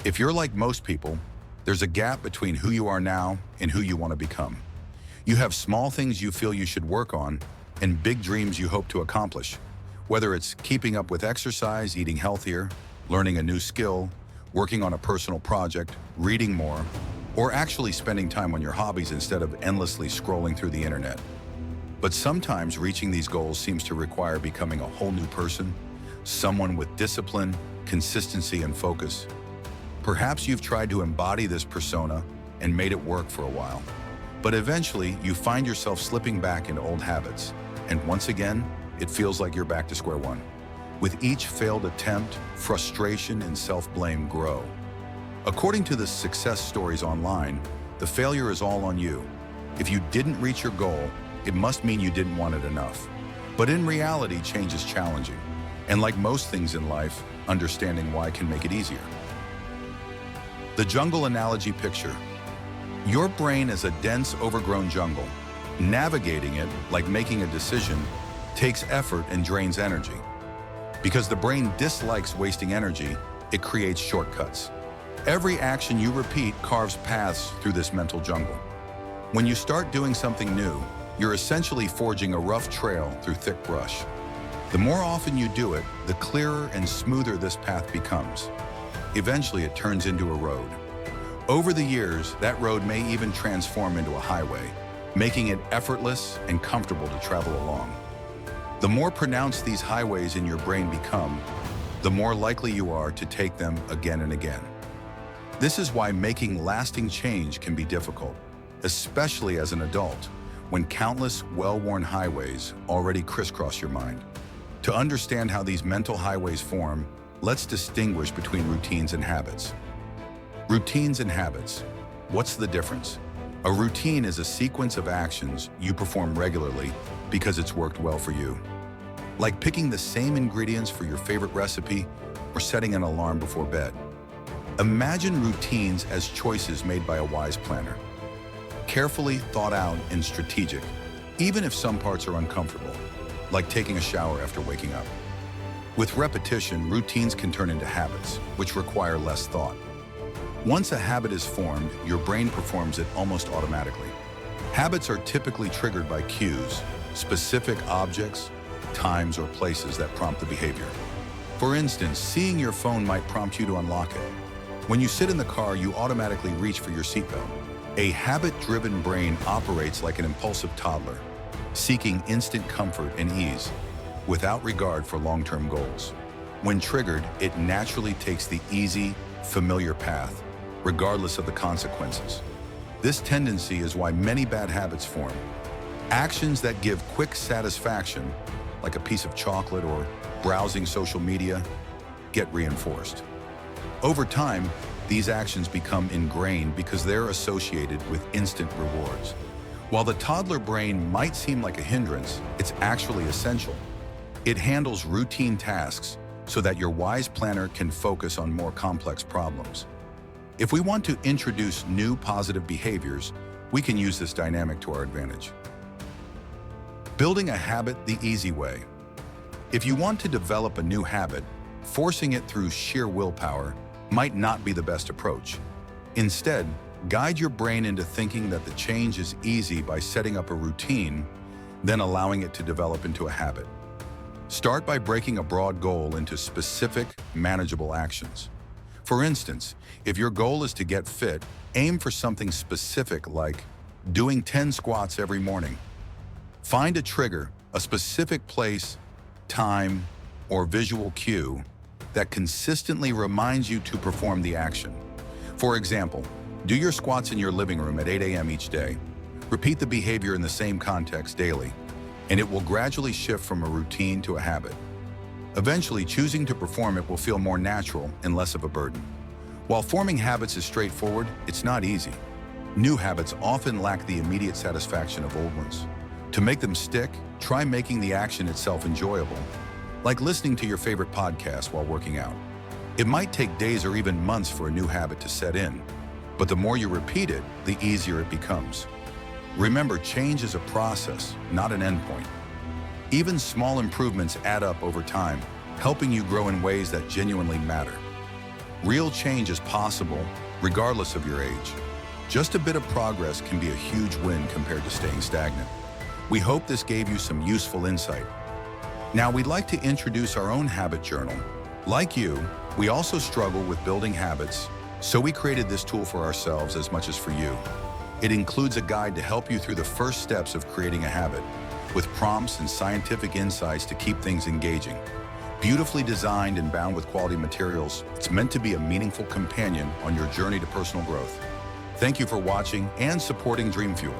If you're like most people, there's a gap between who you are now and who you want to become. You have small things you feel you should work on and big dreams you hope to accomplish. Whether it's keeping up with exercise, eating healthier, learning a new skill, working on a personal project, reading more, or actually spending time on your hobbies instead of endlessly scrolling through the internet. But sometimes reaching these goals seems to require becoming a whole new person, someone with discipline, consistency, and focus. Perhaps you've tried to embody this persona and made it work for a while. But eventually, you find yourself slipping back into old habits. And once again, it feels like you're back to square one. With each failed attempt, frustration and self-blame grow. According to the success stories online, the failure is all on you. If you didn't reach your goal, it must mean you didn't want it enough. But in reality, change is challenging. And like most things in life, understanding why can make it easier. The jungle analogy picture. Your brain is a dense, overgrown jungle. Navigating it, like making a decision, takes effort and drains energy. Because the brain dislikes wasting energy, it creates shortcuts. Every action you repeat carves paths through this mental jungle. When you start doing something new, you're essentially forging a rough trail through thick brush. The more often you do it, the clearer and smoother this path becomes. Eventually, it turns into a road. Over the years, that road may even transform into a highway, making it effortless and comfortable to travel along. The more pronounced these highways in your brain become, the more likely you are to take them again and again. This is why making lasting change can be difficult, especially as an adult, when countless well-worn highways already crisscross your mind. To understand how these mental highways form, let's distinguish between routines and habits. Routines and habits. What's the difference? A routine is a sequence of actions you perform regularly because it's worked well for you. Like picking the same ingredients for your favorite recipe or setting an alarm before bed. Imagine routines as choices made by a wise planner. Carefully thought out and strategic, even if some parts are uncomfortable, like taking a shower after waking up. With repetition, routines can turn into habits, which require less thought. Once a habit is formed, your brain performs it almost automatically. Habits are typically triggered by cues, specific objects, times, or places that prompt the behavior. For instance, seeing your phone might prompt you to unlock it. When you sit in the car, you automatically reach for your seatbelt. A habit-driven brain operates like an impulsive toddler, seeking instant comfort and ease, without regard for long-term goals. When triggered, it naturally takes the easy, familiar path, regardless of the consequences. This tendency is why many bad habits form. Actions that give quick satisfaction, like a piece of chocolate or browsing social media, get reinforced. Over time, these actions become ingrained because they're associated with instant rewards. While the toddler brain might seem like a hindrance, it's actually essential. It handles routine tasks so that your wise planner can focus on more complex problems. If we want to introduce new positive behaviors, we can use this dynamic to our advantage. Building a habit the easy way. If you want to develop a new habit, forcing it through sheer willpower might not be the best approach. Instead, guide your brain into thinking that the change is easy by setting up a routine, then allowing it to develop into a habit. Start by breaking a broad goal into specific, manageable actions. For instance, if your goal is to get fit, aim for something specific like doing 10 squats every morning. Find a trigger, a specific place, time, or visual cue that consistently reminds you to perform the action. For example, do your squats in your living room at 8 a.m. each day. Repeat the behavior in the same context daily, and it will gradually shift from a routine to a habit. Eventually, choosing to perform it will feel more natural and less of a burden. While forming habits is straightforward, it's not easy. New habits often lack the immediate satisfaction of old ones. To make them stick, try making the action itself enjoyable, like listening to your favorite podcast while working out. It might take days or even months for a new habit to set in, but the more you repeat it, the easier it becomes. Remember, change is a process, not an endpoint. Even small improvements add up over time, helping you grow in ways that genuinely matter. Real change is possible, regardless of your age. Just a bit of progress can be a huge win compared to staying stagnant. We hope this gave you some useful insight. Now, we'd like to introduce our own habit journal. Like you, we also struggle with building habits, so we created this tool for ourselves as much as for you. It includes a guide to help you through the first steps of creating a habit, with prompts and scientific insights to keep things engaging. Beautifully designed and bound with quality materials, it's meant to be a meaningful companion on your journey to personal growth. Thank you for watching and supporting Dream Fuel.